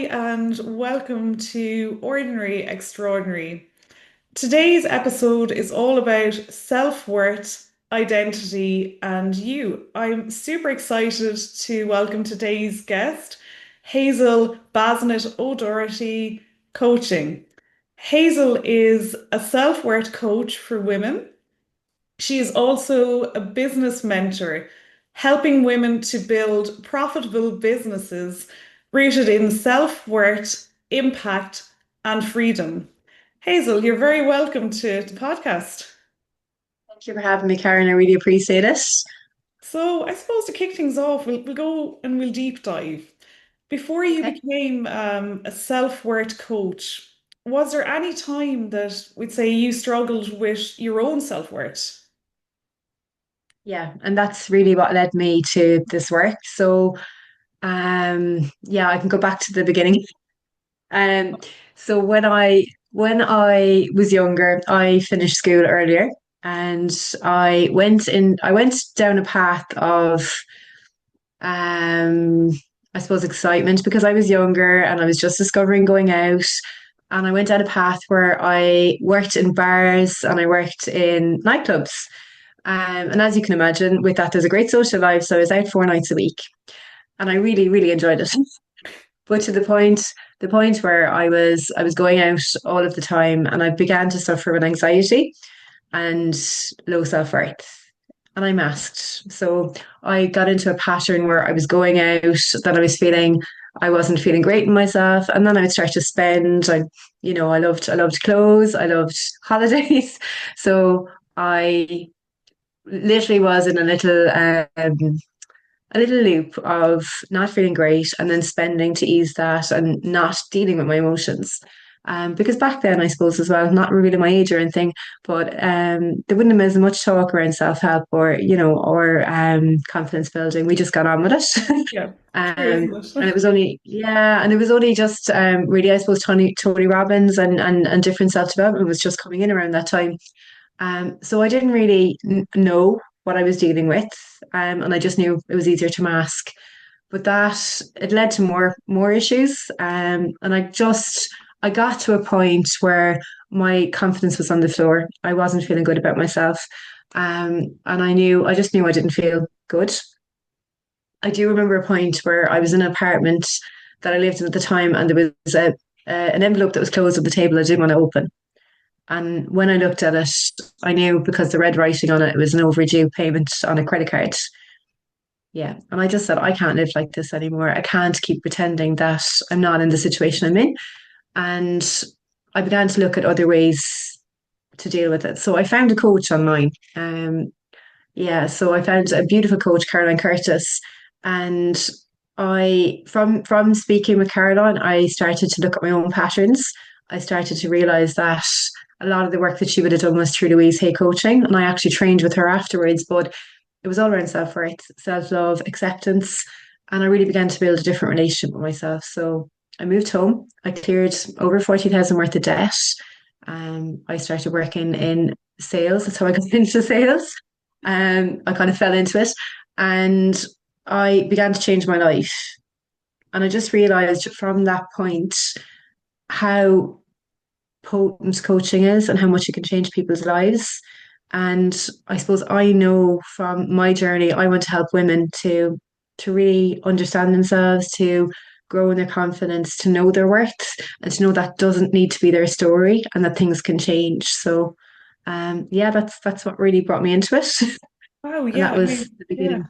and welcome to Ordinary Extraordinary. Today's episode is all about self-worth, identity, and you. I'm super excited to welcome today's guest, Hazel Basnet O'Doherty, coaching. Hazel is a self-worth coach for women. She is also a business mentor, helping women to build profitable businesses rooted in self-worth, impact, and freedom. Hazel, you're very welcome to the podcast. Thank you for having me, Karen. I really appreciate it. So, I suppose to kick things off, we'll go and we'll deep dive. Before you Okay. became a self-worth coach, was there any time that we'd say you struggled with your own self-worth? Yeah, and that's really what led me to this work. So, yeah, I can go back to the beginning. Um, so when I was younger, I finished school earlier, and I went down a path of um, I suppose excitement because I was younger and I was just discovering going out. And I went down a path where I worked in bars and I worked in nightclubs. And as you can imagine, with that, there's a great social life. So I was out 4 nights a week, and I really, really enjoyed it. But to the point where I was going out all of the time, and I began to suffer with anxiety and low self worth, and I masked. So I got into a pattern where I was going out, that I wasn't feeling great in myself, and then I would start to spend. I loved clothes, I loved holidays, so I literally was in a little loop of not feeling great and then spending to ease that and not dealing with my emotions. Because back then, I suppose as well, not revealing my age or anything, but there wouldn't have been as much talk around self help or confidence building. We just got on with it. Yeah, true, Um, isn't and it? it was only, yeah, and it was only just really, I suppose, Tony Robbins and different self development was just coming in around that time. So I didn't really know what I was dealing with, and I just knew it was easier to mask. But that it led to more issues, and I got to a point where my confidence was on the floor. I wasn't feeling good about myself, and I just knew I didn't feel good. I do remember a point where I was in an apartment that I lived in at the time, and there was an envelope that was closed on the table I didn't want to open. And when I looked at it, I knew because the red writing on it, it was an overdue payment on a credit card. Yeah. And I just said, I can't live like this anymore. I can't keep pretending that I'm not in the situation I'm in. And I began to look at other ways to deal with it. So I found a coach online. Yeah, so I found a beautiful coach, Caroline Curtis, and from speaking with Caroline, I started to look at my own patterns. I started to realize that a lot of the work that she would have done was through Louise Hay coaching, and I actually trained with her afterwards. But it was all around self worth, self love, acceptance, and I really began to build a different relationship with myself. So I moved home. I cleared over 40,000 worth of debt. I started working in sales. That's how I got into sales. I kind of fell into it, and I began to change my life. And I just realized from that point how potent coaching is and how much it can change people's lives. And I suppose I know from my journey, I want to help women to really understand themselves, to grow in their confidence, to know their worth, and to know that doesn't need to be their story and that things can change. So yeah, that's what really brought me into it. Wow, And yeah, that I was mean, the yeah. beginning.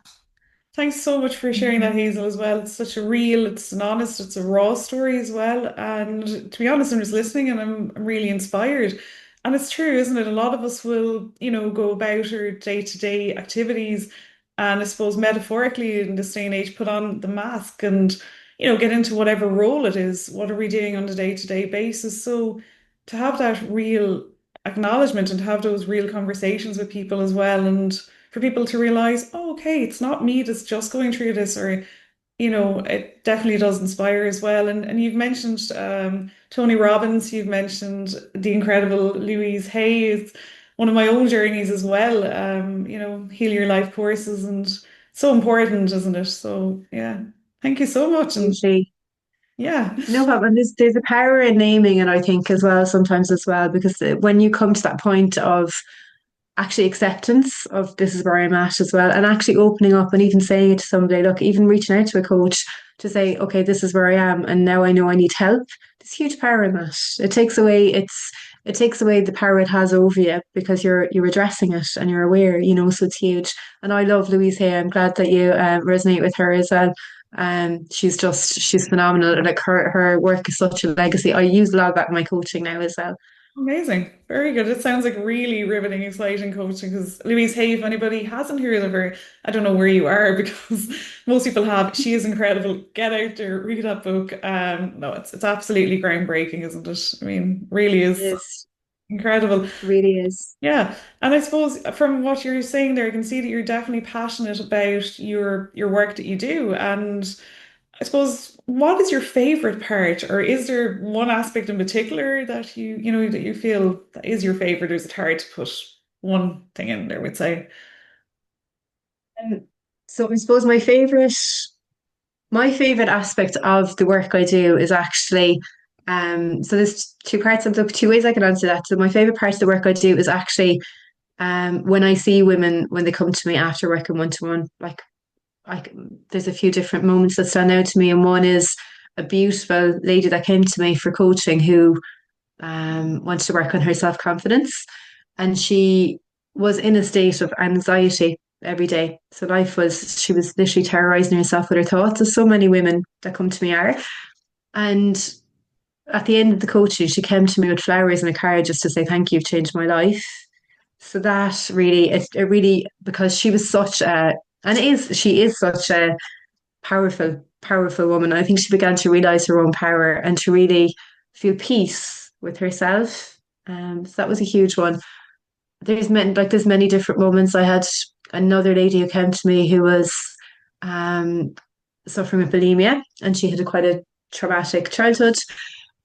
Thanks so much for sharing that, Hazel, as well. It's such a real, it's an honest, it's a raw story as well. And to be honest, I'm just listening and I'm really inspired. And it's true, isn't it? A lot of us will, go about our day-to-day activities and I suppose metaphorically in this day and age, put on the mask and, get into whatever role it is. What are we doing on a day-to-day basis? So to have that real acknowledgement and to have those real conversations with people as well and for people to realize, oh, okay, it's not me that's just going through this, or it definitely does inspire as well. And you've mentioned Tony Robbins, you've mentioned the incredible Louise Hay. It's one of my own journeys as well. Heal your life courses and so important, isn't it? So yeah, thank you so much. And Hugely. Yeah. No problem. And there's a power in naming it, I think, as well, sometimes as well, because when you come to that point of actually acceptance of this is where I'm at as well, and actually opening up and even saying it to somebody, look, even reaching out to a coach to say, okay, this is where I am, and now I know I need help. There's huge power in that. It takes away the power it has over you because you're addressing it and you're aware, so it's huge. And I love Louise Hay. I'm glad that you resonate with her as well. She's phenomenal. And like her work is such a legacy. I use a lot of that in my coaching now as well. Amazing. Very good. It sounds like really riveting, exciting coaching because Louise Hay, if anybody hasn't heard of her, I don't know where you are because most people have. She is incredible. Get out there, read that book. No, it's absolutely groundbreaking, isn't it? I mean, really It is is. incredible. Really is. Yeah. And I suppose from what you're saying there, I can see that you're definitely passionate about your work that you do. And I suppose, what is your favorite part, or is there one aspect in particular that that you feel that is your favorite, or is it hard to put one thing in there, we'd say? Um, so I suppose my favorite aspect of the work I do is actually so there's two ways I can answer that. So my favorite part of the work I do is actually when I see women when they come to me after working one to one, like there's a few different moments that stand out to me, and one is a beautiful lady that came to me for coaching who wanted to work on her self confidence, and she was in a state of anxiety every day. So she was literally terrorizing herself with her thoughts, as so many women that come to me are. And at the end of the coaching, she came to me with flowers and a card just to say, thank you, you've changed my life. So that really, it really, because she was she is such a powerful woman. I think she began to realize her own power and to really feel peace with herself. So that was a huge one. There's many different moments. I had another lady who came to me who was um, suffering with bulimia, and she had quite a traumatic childhood,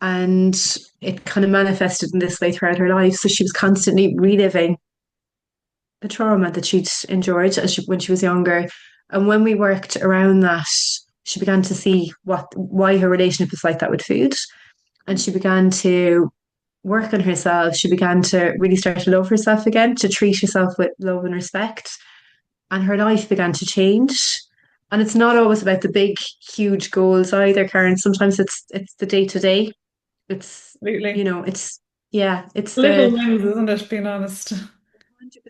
and it kind of manifested in this way throughout her life. So she was constantly reliving the trauma that she'd endured when she was younger. And when we worked around that, she began to see why her relationship was like that with food. And she began to work on herself. She began to really start to love herself again, to treat herself with love and respect. And her life began to change. And it's not always about the big, huge goals either, Karen. Sometimes it's the day to day. It's Absolutely. it's yeah, it's Little the wins, isn't it, being honest?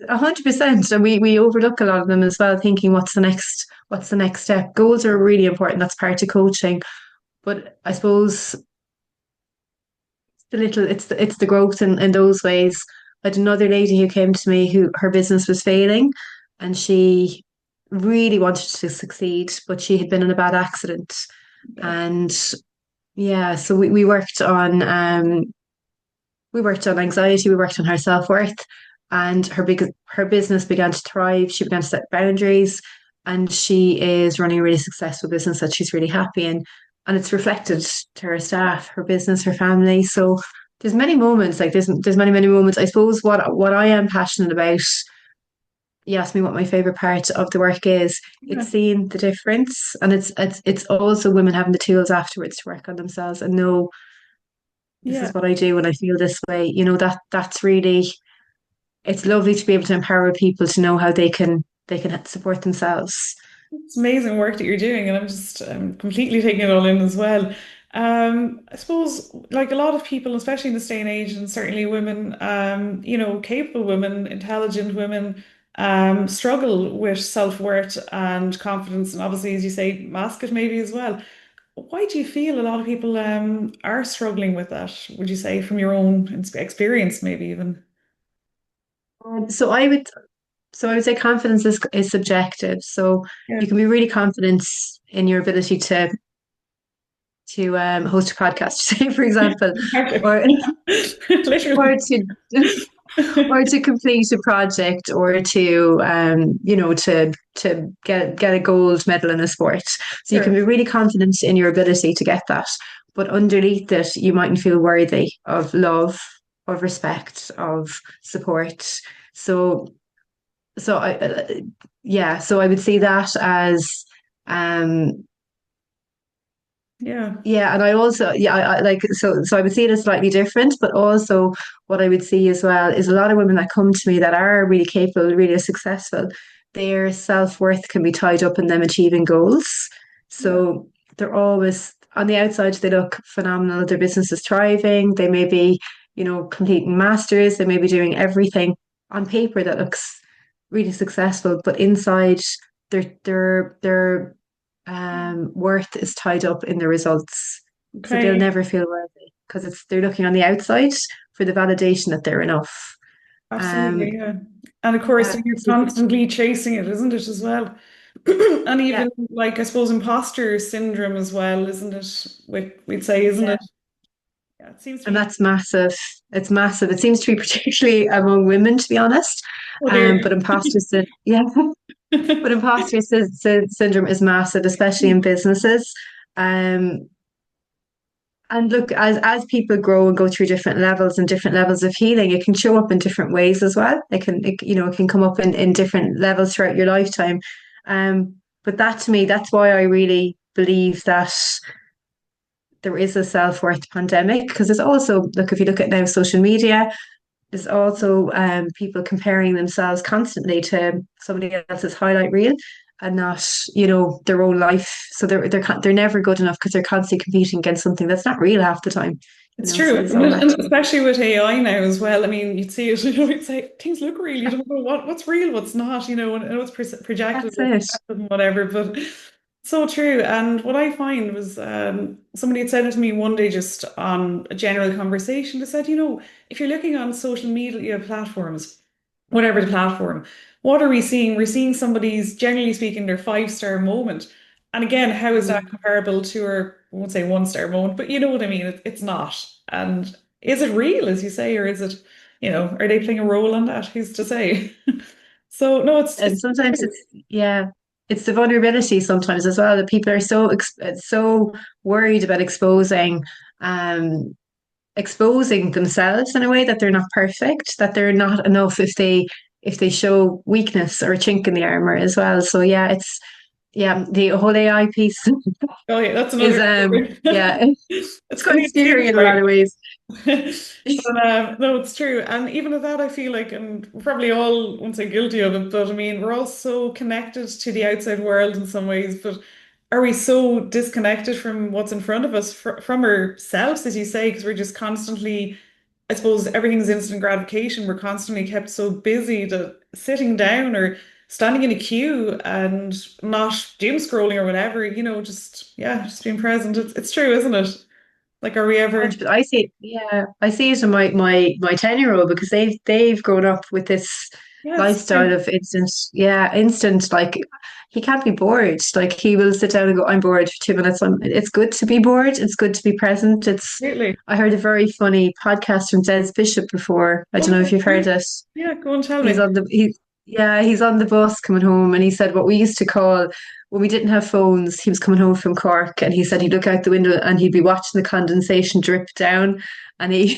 100%, and we overlook a lot of them as well, thinking what's the next step. Goals are really important. That's part of coaching, but I suppose it's the growth in those ways. I had another lady who came to me who her business was failing, and she really wanted to succeed, but she had been in a bad accident, Okay. and yeah, so we worked on anxiety, we worked on her self-worth, and her business began to thrive. She began to set boundaries, and she is running a really successful business that she's really happy in. And it's reflected to her staff, her business, her family. So there's many moments, like there's many moments. I suppose what I am passionate about, you asked me what my favorite part of the work is, it's Yeah. seeing the difference. And it's also women having the tools afterwards to work on themselves and know this Yeah. is what I do when I feel this way. That's really, it's lovely to be able to empower people to know how they can support themselves. It's amazing work that you're doing, and I'm completely taking it all in as well. I suppose, like a lot of people, especially in this day and age, and certainly women, capable women, intelligent women, struggle with self-worth and confidence, and obviously, as you say, mask it maybe as well. Why do you feel a lot of people are struggling with that? Would you say from your own experience, maybe even? Um, So I would so I would say confidence is subjective. So Yeah. you can be really confident in your ability to host a podcast, say for example, or or Literally. to or to complete a project, or to get a gold medal in a sport. So you can Sure. be really confident in your ability to get that, but underneath it, you mightn't feel worthy of love, of respect, of support. So so yeah, so I would see that as um Yeah. Yeah, and I also, yeah, I like, so I would see it as slightly different, but also what I would see as well is a lot of women that come to me that are really capable, really successful, their self-worth can be tied up in them achieving goals. Yeah. So they're always on the outside, they look phenomenal, their business is thriving, they may be, completing masters, they may be doing everything on paper that looks really successful, but inside their worth is tied up in the results. So they'll Okay. never feel worthy because they're looking on the outside for the validation that they're enough. Absolutely. Um, Yeah. And of course, yeah, you're so constantly chasing it, isn't it, as well? And yeah, even like I suppose imposter syndrome as well, isn't it? We'd say, isn't yeah, it? Yeah, it seems to and be. that's massive. It's massive. It seems to be particularly among women, to be honest. Oh dear. But yeah, but syndrome is massive, especially in businesses. Um, And look, as people grow and go through different levels and different levels of healing, it can show up in different ways as well. It can come up in different levels throughout your lifetime. But that to me, that's why I really believe that there is a self-worth pandemic. Because there's also, look, if you look at now social media, there's also people comparing themselves constantly to somebody else's highlight reel and not, their own life. So they're never good enough because they're constantly competing against something that's not real half the time. It's So true, it's isn't all it? And actually, especially with AI now as well. I mean, you'd see it, you'd say things look real. You don't know what's real, what's not, and I know it's projected that's it. and whatever, but so true. And what I find was somebody had said it to me one day just on a general conversation. They said, if you're looking on social media platforms, whatever the platform, what are we seeing? We're seeing somebody's, generally speaking, their five-star moment. And again, how is that Mm. comparable to her, I won't say one-star moment, but you know what I mean? It's not. And is it real, as you say, or is it, are they playing a role in that? Who's to say? So no, And it's sometimes yeah, it's the vulnerability sometimes as well that people are so worried about um, exposing themselves in a way that they're not perfect, that they're not enough if they show weakness or a chink in the armor as well. So yeah, the whole AI piece oh yeah, that's is another story. yeah, it's It's quite funny to see scary this in a lot way. of ways. But no, it's true. And even at that, I feel like, and we're probably all, won't say guilty of it, but I mean, we're all so connected to the outside world in some ways. But are we so disconnected from what's in front of us, from ourselves, as you say, because we're just constantly, I suppose, everything's instant gratification. We're constantly kept so busy that sitting down or standing in a queue and not doom scrolling or whatever, just, yeah, just being present. It's true, isn't it? Like, are we ever? 100%. I see it in my 10-year-old because they've grown up with this Yes. lifestyle of instant, like he can't be bored. Like he will sit down and go, I'm bored for 2 minutes. It's good to be bored. It's good to be present. Absolutely. I heard a very funny podcast from Des Bishop before. I don't know if Oh, you've yeah. heard it. Yeah, go and tell He's me. on the he yeah, he's on the bus coming home and he said what we used to call when we didn't have phones, he was coming home from Cork and he said he'd look out the window and he'd be watching the condensation drip down and he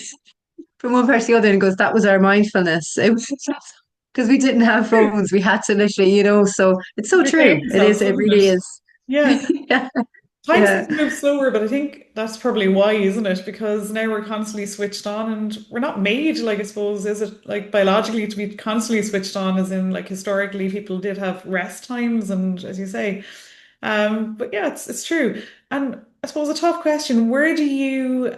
from one part to the other and goes, that was our mindfulness. It was because we didn't have phones. We had to literally, so it's so Entertain true. It yourself, is, it wasn't it? really is. Yeah. Yeah. Time Yeah. seems to move slower, but I think that's probably why, isn't it? Because now we're constantly switched on and we're not made, like, I suppose, is it like biologically to be constantly switched on, as in like historically people did have rest times and as you say. But yeah, it's true. And I suppose a tough question, where do you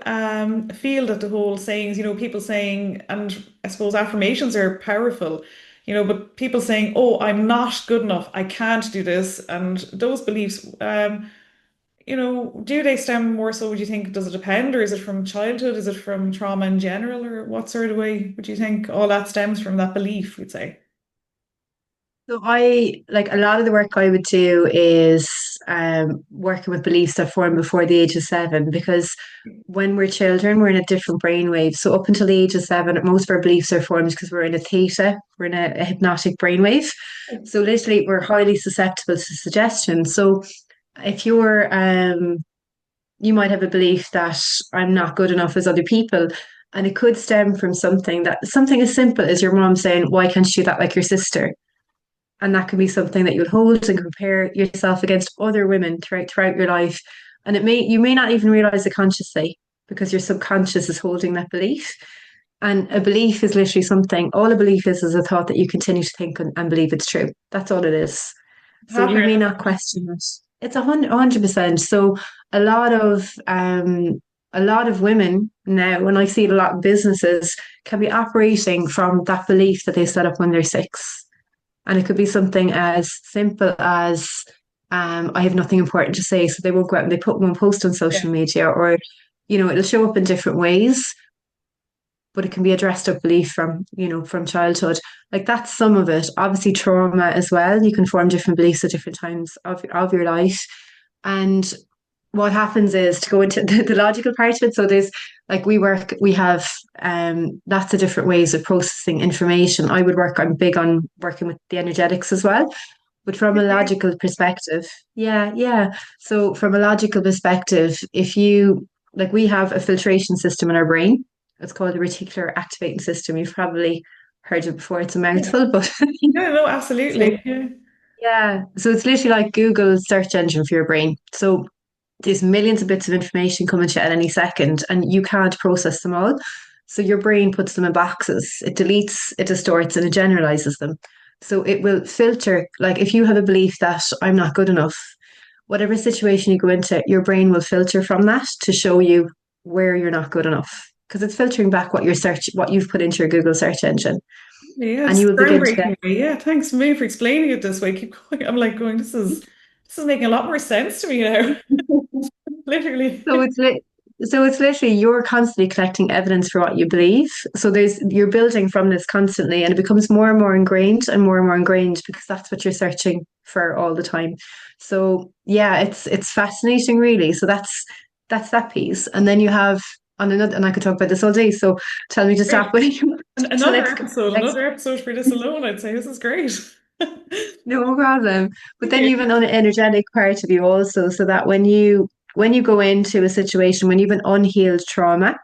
feel that the whole sayings, people saying, and I suppose affirmations are powerful, but people saying, oh, I'm not good enough, I can't do this, and those beliefs, do they stem more so, would you think, does it depend, or is it from childhood? Is it from trauma in general, or what sort of way would you think all that stems from that belief, we'd say? So I like a lot of the work I would do is working with beliefs that form before the age of 7 because when we're children we're in a different brainwave. So up until the age of 7, most of our beliefs are formed because we're in a theta, we're in a hypnotic brainwave. So literally we're highly susceptible to suggestion. So if you might have a belief that I'm not good enough as other people. And it could stem from something as simple as your mom saying, why can't you do that like your sister? And that can be something that you'll hold and compare yourself against other women throughout your life. And you may not even realize it consciously because your subconscious is holding that belief. And a belief is literally something, all a belief is a thought that you continue to think and believe it's true. That's all it is. So you Pattern. may not question it. It's 100%. So a lot of a lot of women now, when I see a lot of businesses, can be operating from that belief that they set up when they're six. And it could be something as simple as I have nothing important to say, so they won't go out and they put one post on Yeah. social media, or it'll show up in different ways, but it can be a dressed up belief from from childhood. Like that's some of it. Obviously, trauma as well. You can form different beliefs at different times of your life, and what happens is to go into the logical part of it. So there's like we have lots of different ways of processing information. I'm big on working with the energetics as well. But from a Okay. logical perspective, yeah, yeah. So from a logical perspective, if you like we have a filtration system in our brain. It's called the reticular activating system. You've probably heard it before. It's a Yeah. mouthful, but Yeah, no, so absolutely. Yeah. yeah. So it's literally like Google's search engine for your brain. So there's millions of bits of information coming to you at any second, and you can't process them all. So your brain puts them in boxes. It deletes, it distorts, and it generalizes them. So it will filter, like if you have a belief that I'm not good enough, whatever situation you go into, your brain will filter from that to show you where you're not good enough. Because it's filtering back what you've put into your Google search engine. Yeah, And it's you will begin to get groundbreaking. Yeah, thanks me for explaining it this way. Keep going. I'm like going, this is making a lot more sense to me now. Literally. So it's literally you're constantly collecting evidence for what you believe. So you're building from this constantly, and it becomes more and more ingrained because that's what you're searching for all the time. So yeah, it's fascinating, really. So that's that piece, and then you have on another, and I could talk about this all day. So tell me to stop Great. when you move to the next. Another episode for this alone, I'd say this is great. No problem. But then Okay. you have an energetic part of you also, so that when you go into a situation when you've an unhealed trauma,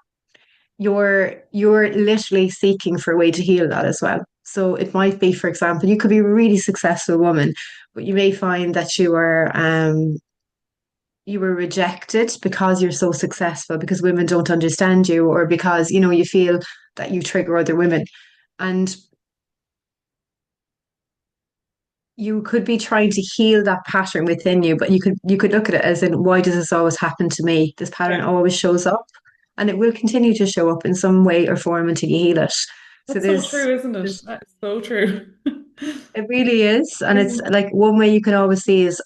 you're literally seeking for a way to heal that as well. So it might be, for example, you could be a really successful woman, but you may find that you were rejected because you're so successful, because women don't understand you, or because you feel that you trigger other women. And you could be trying to heal that pattern within you, but you could look at it as in, why does this always happen to me? This pattern Yeah, always shows up, and it will continue to show up in some way or form until you heal it. So that's so there's true, isn't it? That's so true. it really is, and it's like one way you can always see is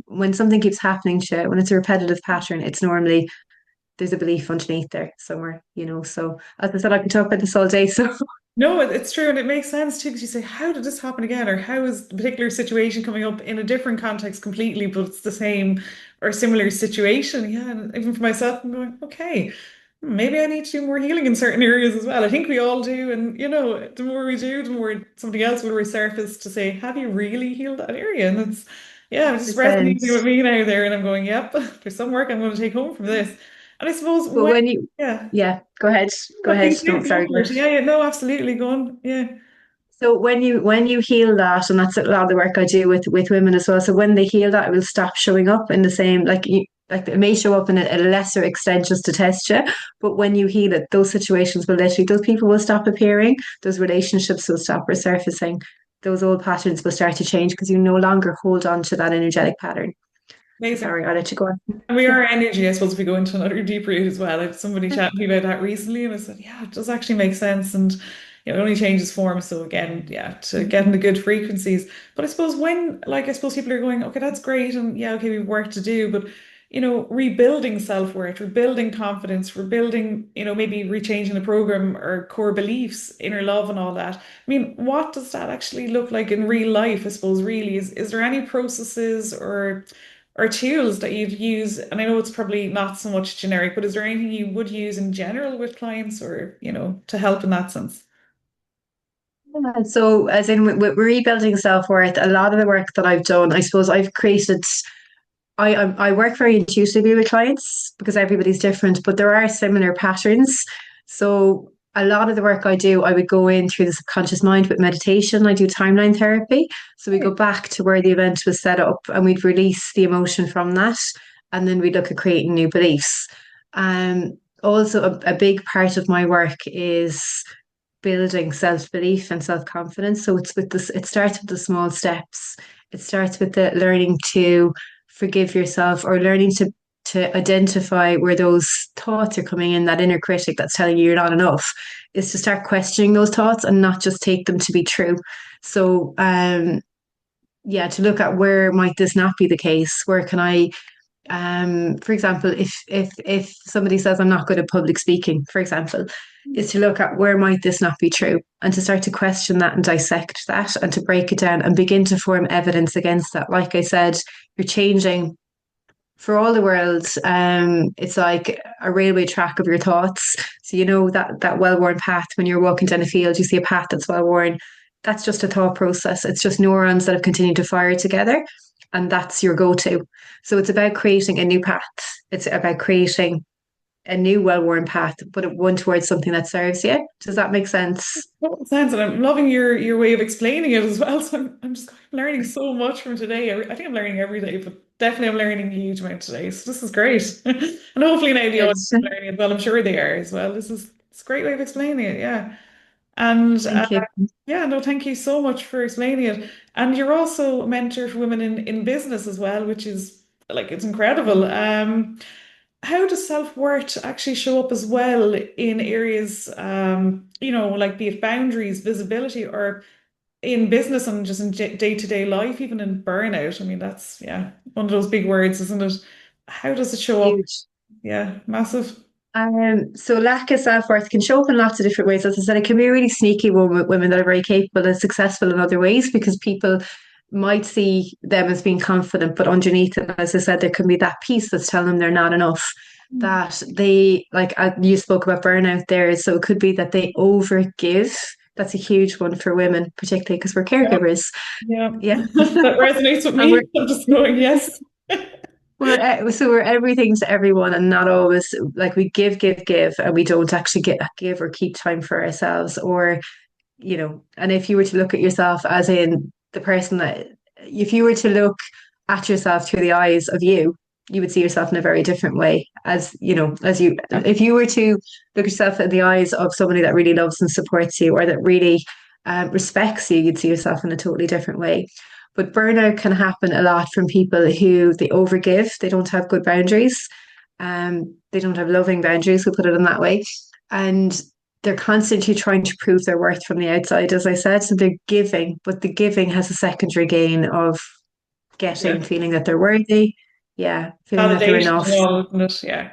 when something keeps happening to you, when it's a repetitive pattern, it's normally there's a belief underneath there somewhere. So as I said, I could talk about this all day. So No, it's true, and it makes sense too because you say, "How did this happen again?" or "How is the particular situation coming up in a different context completely, but it's the same or similar situation?" Yeah, and even for myself, I'm going, "Okay, maybe I need to do more healing in certain areas as well." I think we all do, and the more we do, the more something else will resurface to say, "Have you really healed that area?" And it's just 100%. resonating with me now there, and I'm going, "Yep, there's some work I'm going to take home from this." And I suppose But when, when you yeah. yeah, go ahead. Go No, ahead. please No, do go sorry, go for ahead. it. Yeah, yeah, no, absolutely. Go on. Yeah. So when you heal that, and that's a lot of the work I do with women as well. So when they heal that, it will stop showing up in the same like it may show up in a lesser extent just to test you. But when you heal it, those situations will literally those people will stop appearing, those relationships will stop resurfacing, those old patterns will start to change because you no longer hold on to that energetic pattern. So Amazing. sorry, I'll let you go on. And we are energy, I suppose, if we go into another deep root as well. I had somebody chatting to me about that recently, and I said, yeah, it does actually make sense. And it only changes form. So again, yeah, to get in the good frequencies. But I suppose I suppose people are going, okay, that's great. And yeah, okay, we've work to do. But, rebuilding self-worth, rebuilding confidence, rebuilding, maybe rechanging the program or core beliefs, inner love and all that. I mean, what does that actually look like in real life, I suppose, really? Is there any processes or tools that you'd use? And I know it's probably not so much generic, but is there anything you would use in general with clients or, to help in that sense? Yeah, so, as in with rebuilding self-worth, a lot of the work that I've done, I suppose I've created. I work very intuitively with clients because everybody's different, but there are similar patterns. So a lot of the work I do, I would go in through the subconscious mind with meditation. I do timeline therapy. So we go Right. back to where the event was set up and we'd release the emotion from that. and then we look at creating new beliefs. Also, a big part of my work is building self-belief and self-confidence. So it's with this, it starts with the small steps. It starts with the learning to forgive yourself, or learning to identify where those thoughts are coming in, that inner critic that's telling you you're not enough, is to start questioning those thoughts and not just take them to be true. So yeah, to look at where might this not be the case? Where can I for example, if somebody says I'm not good at public speaking, for example, is to look at where might this not be true, and to start to question that and dissect that and to break it down and begin to form evidence against that. Like I said, you're changing for all the world. It's like a railway track of your thoughts. So you know that well-worn path. When you're walking down a field, you see a path that's well-worn. That's just a thought process. It's just neurons that have continued to fire together, and that's your go-to. So it's about creating a new path. It's about creating a new well-worn path, but one towards something that serves you. Does that make sense? Total sense, and I'm loving your way of explaining it as well. So I'm just learning so much from today. I think I'm learning every day, but definitely I'm learning a huge amount today. So this is great, and hopefully now the Good. audience is learning as well. I'm sure they are as well. This is it's a great way of explaining it. Yeah, and Thank you. yeah, no, thank you so much for explaining it. And you're also a mentor for women in business as well, which is like it's incredible. How does self-worth actually show up as well in areas, like be it boundaries, visibility, or in business and just in day-to-day life, even in burnout? I mean, that's, yeah, one of those big words, isn't it? How does it show up? Huge. Yeah, massive. So lack of self-worth can show up in lots of different ways. As I said, it can be a really sneaky one with women that are very capable and successful in other ways, because people might see them as being confident, but underneath it, as I said, there can be that piece that's telling them they're not enough. Mm. That they, like you spoke about burnout there, so it could be that they overgive. That's a huge one for women, particularly because we're Yeah, caregivers. yeah. Yeah. That resonates with And we're me. I'm just going, yes. we're everything to everyone, and not always, like, we give, and we don't actually give or keep time for ourselves, or and if you were to look at yourself as in the person that, if you were to look at yourself through the eyes of you, you would see yourself in a very different way. As you know, as you, Yeah. if you were to look at yourself in the eyes of somebody that really loves and supports you, or that really respects you, you'd see yourself in a totally different way. But burnout can happen a lot from people who they overgive, they don't have good boundaries, they don't have loving boundaries, we'll put it in that way. And they're constantly trying to prove their worth from the outside, as I said. So they're giving, but the giving has a secondary gain of Yeah. getting, feeling that they're worthy. Yeah, feeling that they're Validation as enough, well, isn't it? Yeah.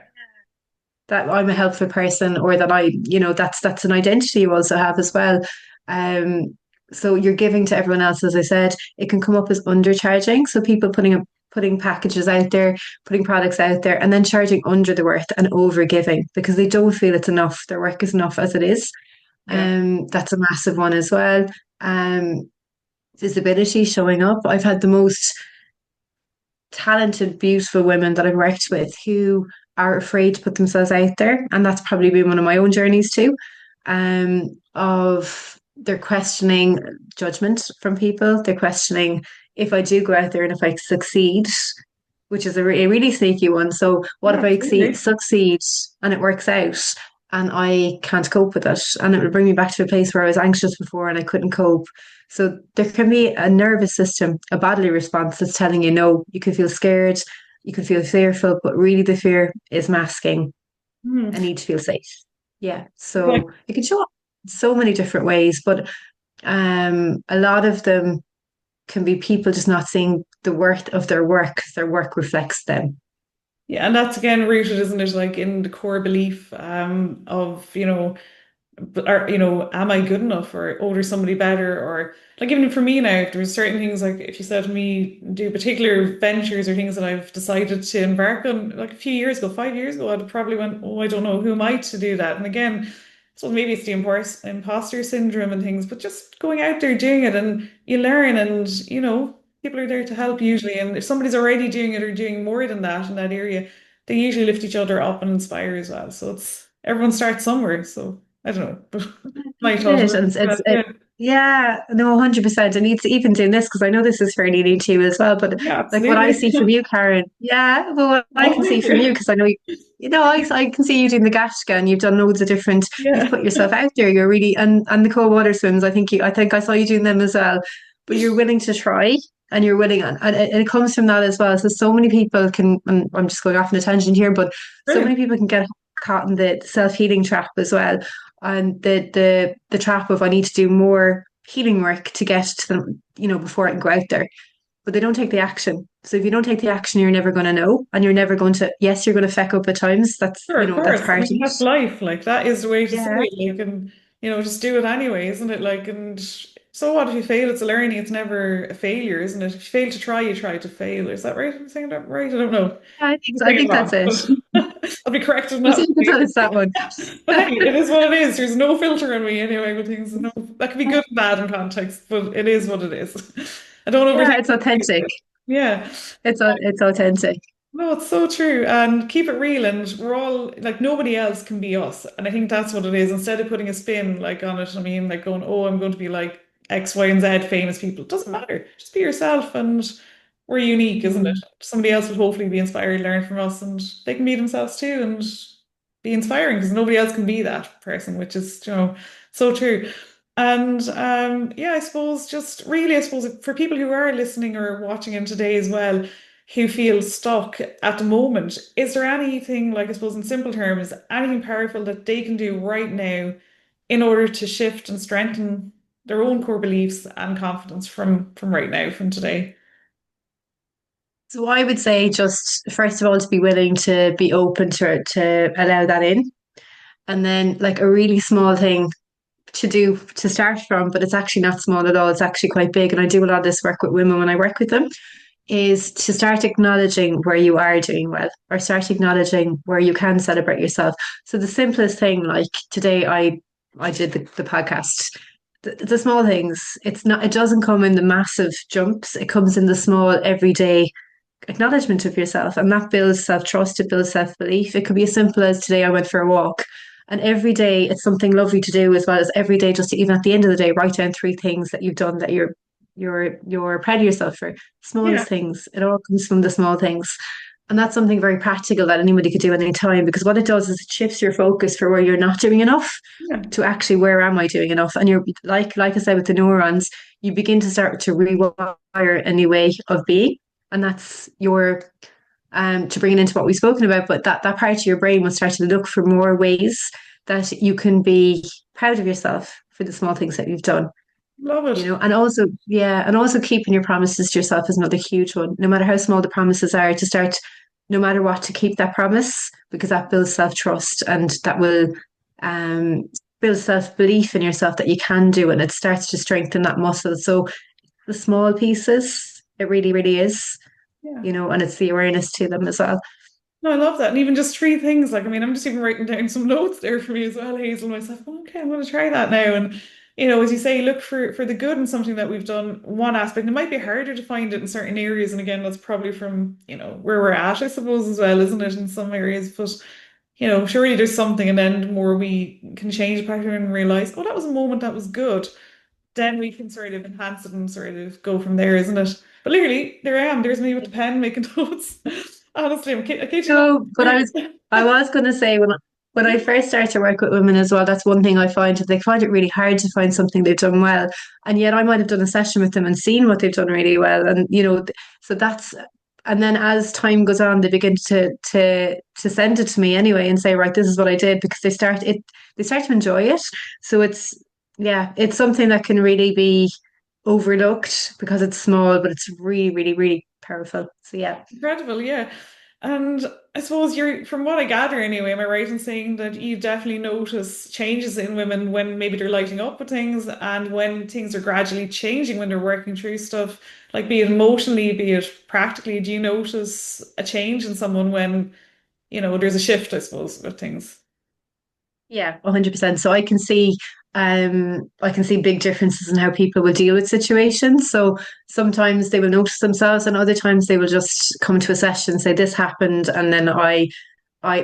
that I'm a helpful person, or that that's an identity you also have as well. Um, so you're giving to everyone else, as I said. It can come up as undercharging. So people putting packages out there, putting products out there, and then charging under the worth and over giving because they don't feel it's enough. Their work is enough as it is. Yeah. That's a massive one as well. Visibility, showing up. I've had the most talented, beautiful women that I've worked with who are afraid to put themselves out there. And that's probably been one of my own journeys too. Of they're questioning judgment from people. They're questioning if I do go out there and if I succeed, which is a really sneaky one. So what Yeah, if I absolutely. succeed and it works out and I can't cope with it? And it will bring me back to a place where I was anxious before and I couldn't cope. So there can be a nervous system, a bodily response that's telling you no. You can feel scared, you can feel fearful, but really the fear is masking Hmm. a need to feel safe. Yeah. Like, So it can show up so many different ways, but a lot of them can be people just not seeing the worth of their work because their work reflects them. yeah, and that's again rooted, isn't it, like in the core belief of, am I good enough, or oh, there's somebody better, or like even for me now, if there's certain things like if you said to me do particular ventures or things that I've decided to embark on, like a few years ago, 5 years ago, I'd probably went, oh, I don't know, who am I to do that? And again, so maybe it's the imposter syndrome and things, but just going out there doing it and you learn, and people are there to help usually, and if somebody's already doing it or doing more than that in that area, they usually lift each other up and inspire as well. So it's everyone starts somewhere. So I don't know. My thought of it. it And as well. Yeah, yeah, no, 100%. I need to even doing this because I know this is fairly new to you as well. But yeah, like what I absolutely. see from you, Karen, yeah, well, what I Oh, can see thank from you, you. because I know I can see you doing the Gatka and you've done loads of different, you've Yeah. put yourself out there. You're really, and the cold water swims, I think I saw you doing them as well. But you're willing to try and you're willing, and it comes from that as well. So, so many people can, and I'm just going off on a tangent here, but so many Brilliant. people can get caught in the self-healing trap as well. And the trap of I need to do more healing work to get to them, before I can go out there. But they don't take the action. So if you don't take the action, you're never going to know, and you're never going to. Yes, you're going to feck up at times. That's Sure, of that's course. I part of mean, it. that's life. Like that is the way to say Yeah, it. Like, and just do it anyway, isn't it? Like, and so what if you fail? It's a learning. It's never a failure, isn't it? If you fail to try, you try to fail. Is that right? I'm saying that right? I don't know. I'm I saying it think that's wrong, it. but I'll be corrected I now. think it's that one. But hey, it is what it is. There's no filter on me anyway with things. No, that can be good and bad in context, but it is what it is. I don't Yeah, overthink it's authentic. it. Yeah. It's authentic. No, it's so true. And keep it real. And we're all like, nobody else can be us. And I think that's what it is. Instead of putting a spin like on it, I mean, like going, oh, I'm going to be like X, Y, and Z famous people. It doesn't matter. Just be yourself. And we're unique, isn't it? Mm. Somebody else will hopefully be inspired, learn from us, and they can be themselves too and be inspiring because nobody else can be that person, which is, so true. And yeah, I suppose just really, I suppose for people who are listening or watching in today as well, who feel stuck at the moment, is there anything, like I suppose in simple terms, anything powerful that they can do right now in order to shift and strengthen their own core beliefs and confidence from right now, from today? So I would say just first of all to be willing to be open to allow that in, and then like a really small thing to do to start from, but it's actually not small at all. It's actually quite big. And I do a lot of this work with women when I work with them, is to start acknowledging where you are doing well or start acknowledging where you can celebrate yourself. So the simplest thing, like today I did the podcast. The small things, it doesn't come in the massive jumps. It comes in the small everyday acknowledgement of yourself, and that builds self-trust, it builds self-belief. It could be as simple as today I went for a walk, and every day it's something lovely to do, as well as every day just to, even at the end of the day, write down three things that you've done that you're proud of yourself for. Yeah. Smallest things, it all comes from the small things. And that's something very practical that anybody could do at any time, because what it does is it shifts your focus for where you're not doing enough Yeah. to actually where am I doing enough. And you're like I said with the neurons, you begin to start to rewire a new way of being. And that's your to bring it into what we've spoken about, but that part of your brain will start to look for more ways that you can be proud of yourself for the small things that you've done. Love it. And also, yeah, and also keeping your promises to yourself is another huge one. No matter how small the promises are, to start, no matter what, to keep that promise, because that builds self-trust, and that will um build self-belief in yourself that you can do it, and it starts to strengthen that muscle. So the small pieces, it really, really is, Yeah. and it's the awareness to them as well. No, I love that. And even just three things. Like, I mean, I'm just even writing down some notes there for me as well, Hazel, myself. "Oh, okay, I'm going to try that now." And, as you say, look for the good in something that we've done, one aspect. It might be harder to find it in certain areas. And again, that's probably from, where we're at, I suppose, as well, isn't it, in some areas. But, surely there's something. And then the more we can change the pattern and realize, oh, that was a moment that was good, then we can sort of enhance it and sort of go from there, isn't it? But literally, there I am. There's me with the pen making notes. Honestly, I kid you not. No, but I was going to say when I first started to work with women as well, that's one thing I find that they find it really hard to find something they've done well, and yet I might have done a session with them and seen what they've done really well, and so that's. And then as time goes on, they begin to send it to me anyway and say, right, this is what I did, because they start to enjoy it. So yeah, it's something that can really be overlooked because it's small, but it's really, really, really powerful. So yeah. Incredible, yeah. And I suppose from what I gather anyway, am I right in saying that you definitely notice changes in women when maybe they're lighting up with things and when things are gradually changing when they're working through stuff, like be it emotionally, be it practically, do you notice a change in someone when, there's a shift, I suppose, with things? Yeah, 100%. So I can see big differences in how people will deal with situations. So sometimes they will notice themselves, and other times they will just come to a session and say this happened, and then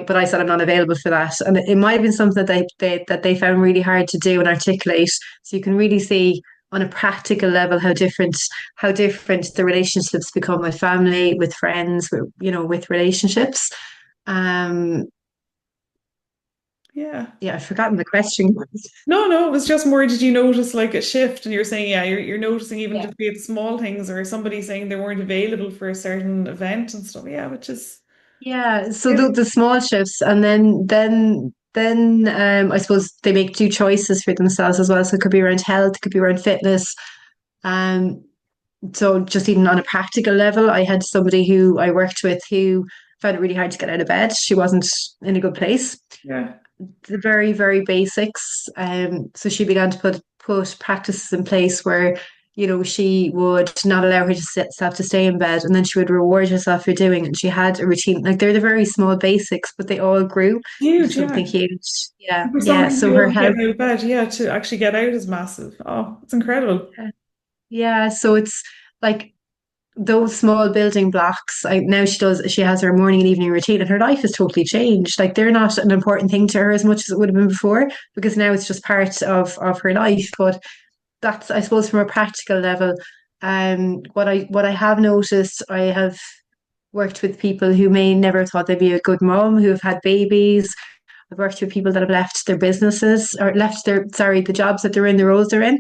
but I said I'm not available for that. And it might have been something that they found really hard to do and articulate. So you can really see on a practical level how different the relationships become with family, with friends, with relationships. Um, Yeah. yeah, I've forgotten the question. No, no, it was just more, did you notice like a shift? And you're saying, yeah, you're noticing even Yeah. just be it small things or somebody saying they weren't available for a certain event and stuff. Yeah, which is Yeah, so really, the small shifts, and then I suppose they make two choices for themselves as well. So it could be around health, it could be around fitness. Um, so just even on a practical level, I had somebody who I worked with who found it really hard to get out of bed. She wasn't in a good place. yeah. The very, very basics. So she began to put practices in place where, she would not allow herself to stay in bed, and then she would reward herself for doing it. And she had a routine. Like they're the very small basics, but they all grew into Huge, something yeah. huge. Yeah, For yeah. somebody So who her wasn't health. getting out of bed, yeah, to actually get out is massive. Oh, it's incredible. Yeah, so it's like those small building blocks. Now she has her morning and evening routine, and her life has totally changed. Like they're not an important thing to her as much as it would have been before, because now it's just part of her life. But that's, I suppose, from a practical level. What I have noticed, I have worked with people who may never have thought they'd be a good mom, who have had babies. I've worked with people that have left their businesses or left the jobs that they're in, the roles they're in.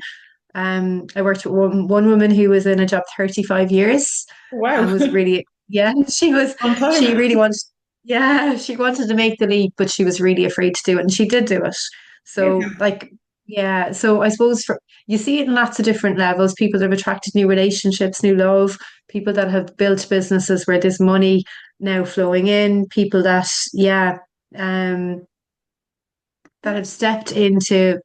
I worked with one woman who was in a job 35 years and Wow. was really, yeah, On she time. really wanted, yeah, she wanted to make the leap, but she was really afraid to do it. And she did do it. So, Yeah. like, yeah, so I suppose you see it in lots of different levels. People that have attracted new relationships, new love, people that have built businesses where there's money now flowing in, people that, yeah, um, that Yeah. have stepped into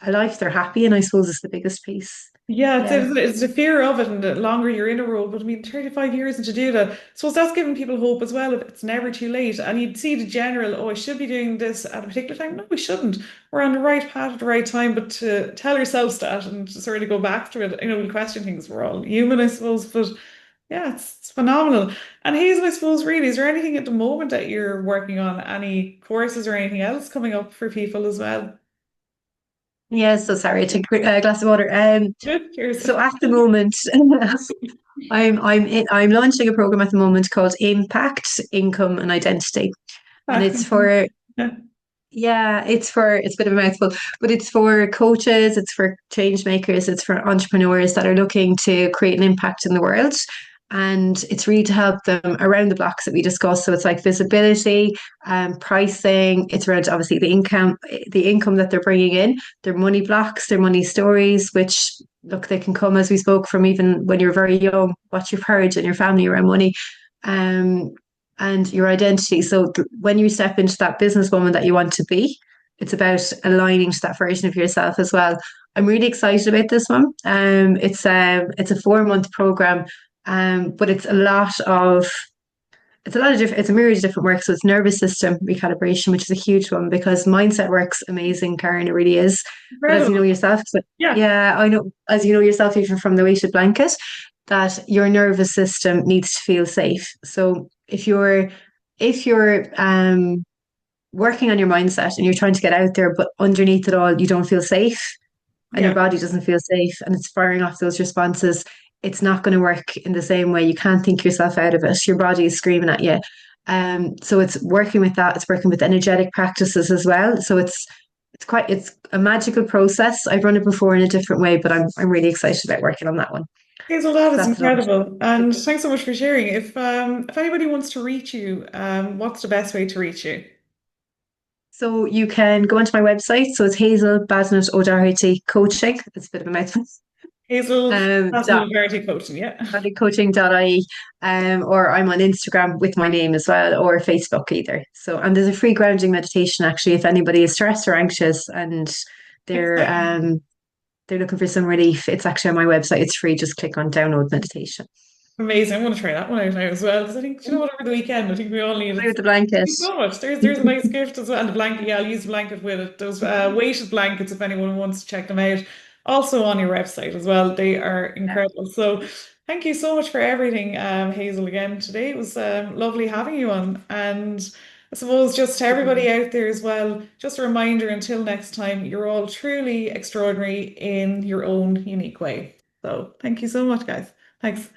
a life they're happy in, I suppose is the biggest piece. Yeah, Yeah. it's the fear of it, and the longer you're in a role. But I mean, 35 years and to do that, I suppose that's giving people hope as well. If it's never too late, and you'd see the general, oh, I should be doing this at a particular time. No, we shouldn't. We're on the right path at the right time. But to tell ourselves that and to sort of go back to it, we question things. We're all human, I suppose. But yeah, it's phenomenal. And Hazel, I suppose, really, is there anything at the moment that you're working on? Any courses or anything else coming up for people as well? Yeah, so sorry, I took a glass of water. Good. Cheers. So at the moment, I'm launching a program at the moment called Impact, Income and Identity, and Back. Yeah. it's a bit of a mouthful, but it's for coaches, it's for change makers, it's for entrepreneurs that are looking to create an impact in the world. And it's really to help them around the blocks that we discussed. So it's like visibility, pricing. It's around obviously the income that they're bringing in, their money blocks, their money stories, which look, they can come, as we spoke, from even when you're very young, what you've heard in your family around money. Um, and your identity. So when you step into that businesswoman that you want to be, it's about aligning to that version of yourself as well. I'm really excited about this one. It's a 4 month program, but it's a lot of different. It's a myriad of different work. So it's nervous system recalibration, which is a huge one because mindset work's amazing, Karen. It really is. But as you know Incredible. yourself, Yeah. yeah, I know. As you know yourself, even from the weighted blanket, that your nervous system needs to feel safe. So if you're working on your mindset and you're trying to get out there, but underneath it all, you don't feel safe and your Yeah. body doesn't feel safe and it's firing off those responses, it's not going to work in the same way. You can't think yourself out of it. Your body is screaming at you. So it's working with that. It's working with energetic practices as well. So it's a magical process. I've run it before in a different way, but I'm really excited about working on that one. Hazel, that So is that's the launch. incredible. And thanks so much for sharing. If anybody wants to reach you, what's the best way to reach you? So you can go onto my website. So it's Hazel Basnet O'Doherty Coaching. It's a bit of a mouthful. Hazel Dot Basnet O'Doherty Coaching, yeah. coaching.ie, or I'm on Instagram with my name as well, or Facebook either. So, and there's a free grounding meditation actually if anybody is stressed or anxious and they're Exciting. um they're looking for some relief. It's actually on my website. It's free. Just click on download meditation. Amazing. I'm going to try that one out now as well because I think, what, over the weekend, I think we all need Play it. with the So blanket. thank you so much. There's a nice gift as well. And the blanket, yeah, I'll use the blanket with it. Those weighted blankets, if anyone wants to check them out. Also on your website as well. They are Yeah. incredible. So thank you so much for everything, Hazel, again today. It was lovely having you on. And I suppose just to Yeah. everybody out there as well, just a reminder until next time, you're all truly extraordinary in your own unique way. So thank you so much, guys. Thanks.